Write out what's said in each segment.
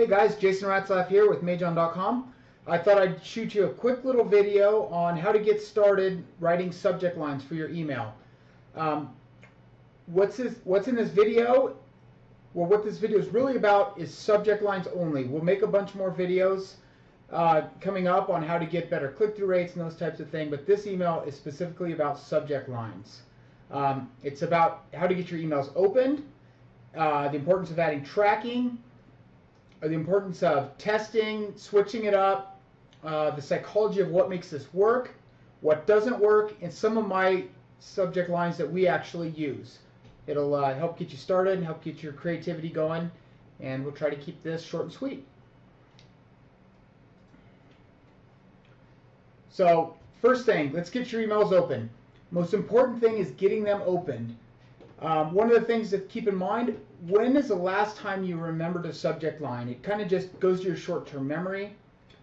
Hey guys, Jason Ratzlaff here with Majon.com. I thought I'd shoot you a quick little video on how to get started writing subject lines for your email. What's in this video? Well, what this video is really about is subject lines only. We'll make a bunch more videos coming up on how to get better click-through rates and those types of things, but this email is specifically about subject lines. It's about how to get your emails opened, the importance of adding tracking, the importance of testing, switching it up, the psychology of what makes this work, what doesn't work, and some of my subject lines that we actually use. It'll help get you started and help get your creativity going, and we'll try to keep this short and sweet. So first thing, let's get your emails open. Most important thing is getting them opened. One of the things to keep in mind, when is the last time you remembered a subject line? It kind of just goes to your short-term memory.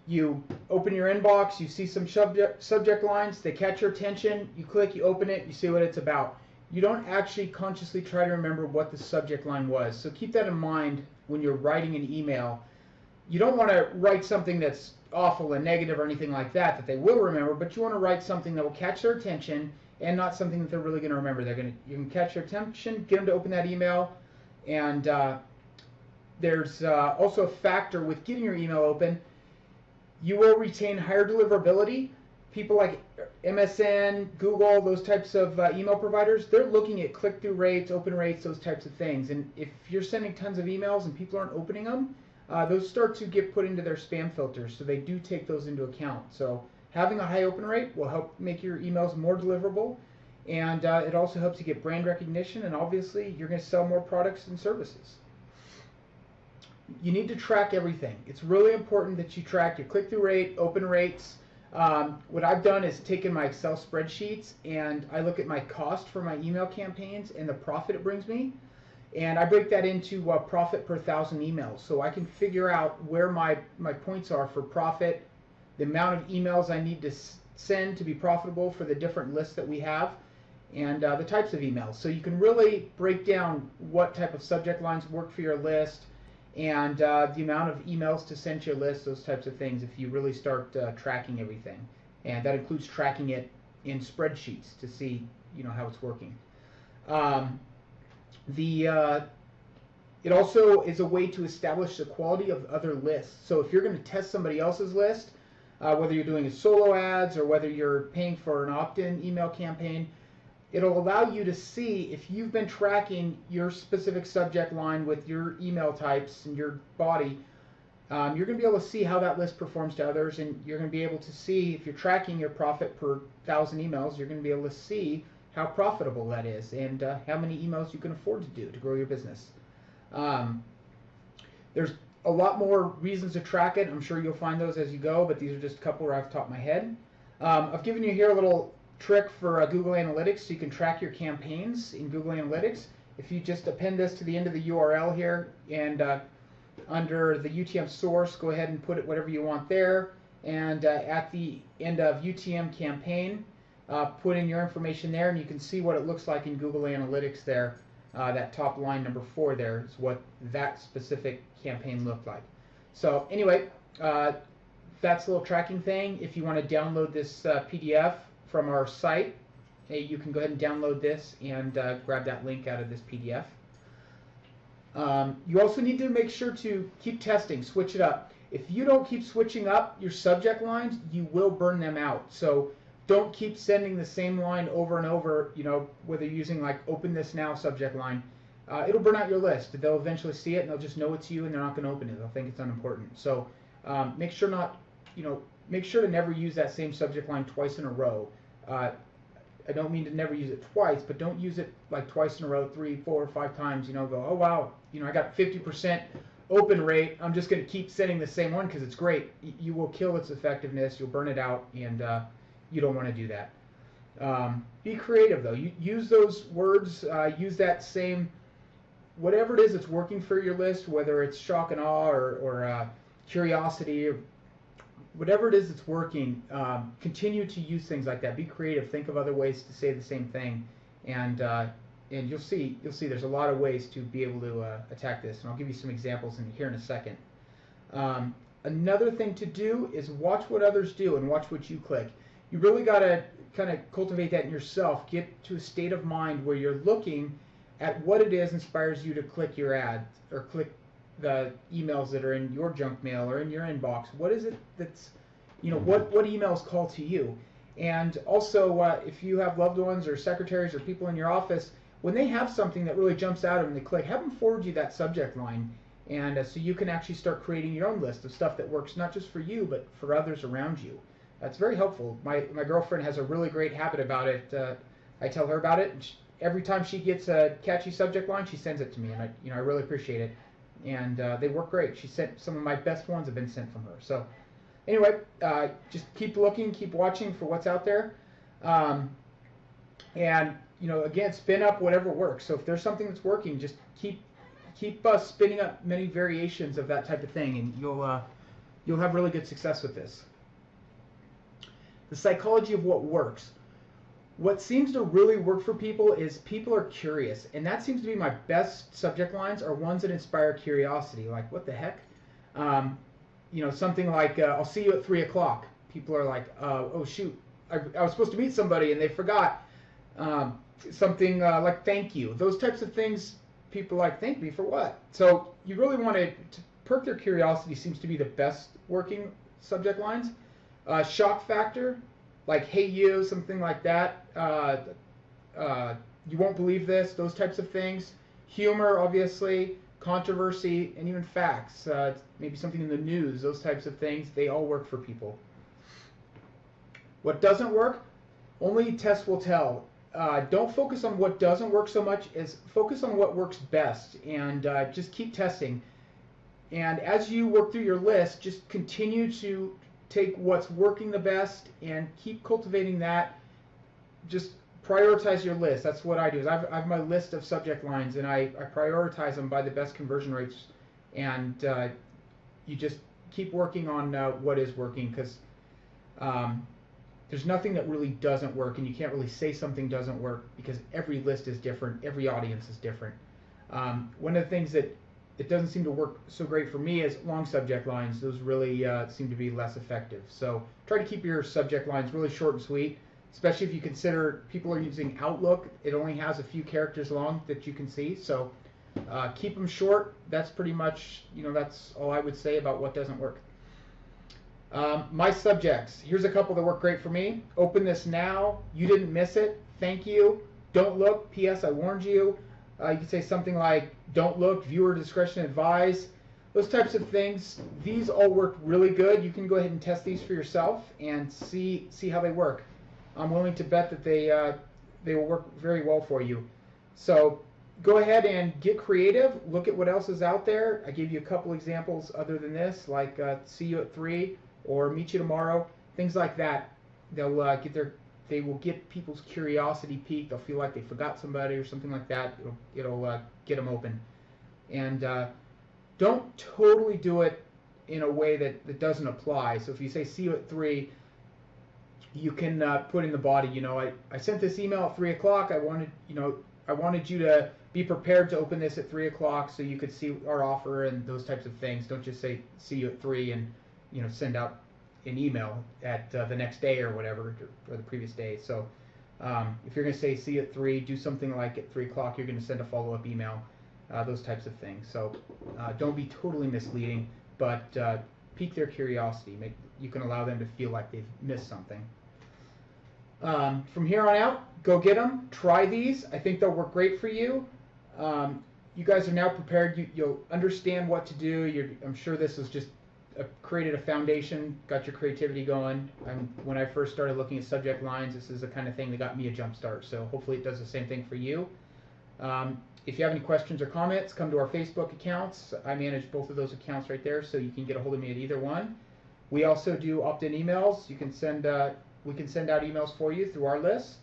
You open your inbox, you see some subject lines, they catch your attention, you click, you open it, you see what it's about. You don't actually consciously try to remember what the subject line was. So keep that in mind when you're writing an email. You don't want to write something that's awful and negative or anything like that they will remember, but you want to write something that will catch their attention and not something that they're really going to remember. You can catch their attention, get them to open that email, and there's also a factor with getting your email open. You will retain higher deliverability. People like MSN, Google, those types of email providers, they're looking at click-through rates, open rates, those types of things. And if you're sending tons of emails and people aren't opening them, those start to get put into their spam filters, so they do take those into account. So having a high open rate will help make your emails more deliverable, and it also helps you get brand recognition, and obviously you're going to sell more products and services. You need to track everything. It's really important that you track your click-through rate, open rates. What I've done is taken my Excel spreadsheets and I look at my cost for my email campaigns and the profit it brings me, and I break that into profit per 1,000 emails, so I can figure out where my points are for profit, the amount of emails I need to send to be profitable for the different lists that we have, and the types of emails. So you can really break down what type of subject lines work for your list, and the amount of emails to send to your list, those types of things, if you really start tracking everything. And that includes tracking it in spreadsheets to see, how it's working. It also is a way to establish the quality of other lists. So if you're going to test somebody else's list, whether you're doing a solo ads or whether you're paying for an opt-in email campaign, it'll allow you to see if you've been tracking your specific subject line with your email types and your body. You're going to be able to see how that list performs to others, and you're going to be able to see if you're tracking your profit per 1,000 emails, you're going to be able to see how profitable that is and how many emails you can afford to do to grow your business. There's a lot more reasons to track it. I'm sure you'll find those as you go, but these are just a couple right off the top of my head. I've given you here a little trick for Google Analytics, so you can track your campaigns in Google Analytics. If you just append this to the end of the URL here, and under the UTM source, go ahead and put it whatever you want there, and at the end of UTM campaign, put in your information there, and you can see what it looks like in Google Analytics there. That top line number 4 there is what that specific campaign looked like. So anyway, that's a little tracking thing. If you want to download this PDF from our site, you can go ahead and download this and grab that link out of this PDF. You also need to make sure to keep testing, switch it up. If you don't keep switching up your subject lines, you will burn them out. So don't keep sending the same line over and over, whether you're using like open this now subject line. It'll burn out your list. They'll eventually see it and they'll just know it's you, and they're not going to open it. They'll think it's unimportant. So make sure to never use that same subject line twice in a row. I don't mean to never use it twice, but don't use it like twice in a row, 3, 4, 5 times, go, oh wow, I got 50% open rate, I'm just going to keep sending the same one because it's great. You will kill its effectiveness, you'll burn it out, and you don't want to do that. Be creative though. Use those words, use that same, whatever it is that's working for your list, whether it's shock and awe or curiosity, or whatever it is that's working, continue to use things like that. Be creative. Think of other ways to say the same thing, and you'll see there's a lot of ways to be able to attack this, and I'll give you some examples here in a second. Another thing to do is watch what others do and watch what you click. You really got to kind of cultivate that in yourself. Get to a state of mind where you're looking at what it is inspires you to click your ad or click the emails that are in your junk mail or in your inbox. What is it that's, what emails call to you? And also, if you have loved ones or secretaries or people in your office, when they have something that really jumps out at them and they click, have them forward you that subject line. And so you can actually start creating your own list of stuff that works not just for you, but for others around you. That's very helpful. My girlfriend has a really great habit about it. I tell her about it, and every time she gets a catchy subject line, she sends it to me, and I really appreciate it. And they work great. She sent some of my best ones have been sent from her. So anyway, just keep looking, keep watching for what's out there, and again, spin up whatever works. So if there's something that's working, just keep spinning up many variations of that type of thing, and you'll have really good success with this. The psychology of what works. What seems to really work for people is people are curious, and that seems to be my best subject lines are ones that inspire curiosity. Like, what the heck? Something like, I'll see you at 3 o'clock. People are like, oh shoot, I was supposed to meet somebody and they forgot. Something like, thank you. Those types of things, people like, thank me for what? So you really want to perk their curiosity seems to be the best working subject lines. Shock factor, like, hey you, something like that. You won't believe this, those types of things. Humor, obviously. Controversy, and even facts. Maybe something in the news, those types of things. They all work for people. What doesn't work? Only test will tell. Don't focus on what doesn't work so much as focus on what works best, and just keep testing. And as you work through your list, just continue to take what's working the best and keep cultivating that. Just prioritize your list. That's what I do. Is I have my list of subject lines, and I prioritize them by the best conversion rates, and you just keep working on what is working, because there's nothing that really doesn't work, and you can't really say something doesn't work because every list is different, every audience is different. One of the things that it doesn't seem to work so great for me is long subject lines. Those really seem to be less effective. So try to keep your subject lines really short and sweet, especially if you consider people are using Outlook. It only has a few characters long that you can see. So keep them short. That's pretty much, that's all I would say about what doesn't work. My subjects. Here's a couple that work great for me. Open this now. You didn't miss it. Thank you. Don't look. P.S. I warned you. You could say something like, don't look, viewer discretion advised. Those types of things. These all work really good. You can go ahead and test these for yourself and see how they work. I'm willing to bet that they will work very well for you. So go ahead and get creative. Look at what else is out there. I gave you a couple examples other than this, like see you at 3 or meet you tomorrow. Things like that. They will get people's curiosity piqued. They'll feel like they forgot somebody or something like that. It'll get them open. And don't totally do it in a way that doesn't apply. So if you say see you at 3, you can put in the body, I sent this email at 3 o'clock. I wanted you to be prepared to open this at 3 o'clock so you could see our offer and those types of things. Don't just say see you at 3 and send out an email at the next day or whatever, or the previous day. So if you're going to say see you at 3, do something like at 3 o'clock you're going to send a follow-up email, those types of things. So don't be totally misleading, but pique their curiosity. You can allow them to feel like they've missed something. From here on out, go get them. Try these. I think they'll work great for you. You guys are now prepared. You'll understand what to do. I'm sure this is just created a foundation, got your creativity going. When I first started looking at subject lines, this is the kind of thing that got me a jump start. So hopefully it does the same thing for you. If you have any questions or comments, come to our Facebook accounts. I manage both of those accounts right there, so you can get a hold of me at either one. We also do opt-in emails. You can we can send out emails for you through our list.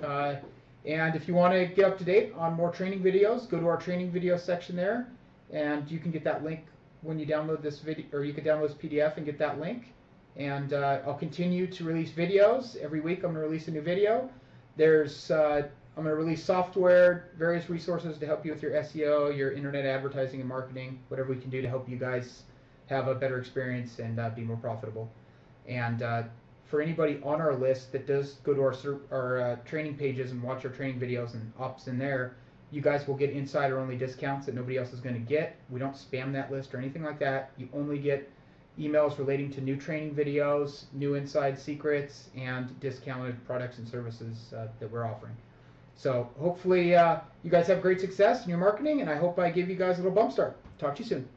And if you want to get up to date on more training videos, go to our training video section there, and you can get that link when you download this video, or you can download this PDF and get that link. And I'll continue to release videos. Every week I'm going to release a new video. I'm going to release software, various resources to help you with your SEO, your internet advertising and marketing, whatever we can do to help you guys have a better experience and be more profitable. And for anybody on our list that does go to our training pages and watch our training videos and opts in there, you guys will get insider-only discounts that nobody else is going to get. We don't spam that list or anything like that. You only get emails relating to new training videos, new inside secrets, and discounted products and services that we're offering. So hopefully you guys have great success in your marketing, and I hope I give you guys a little bump start. Talk to you soon.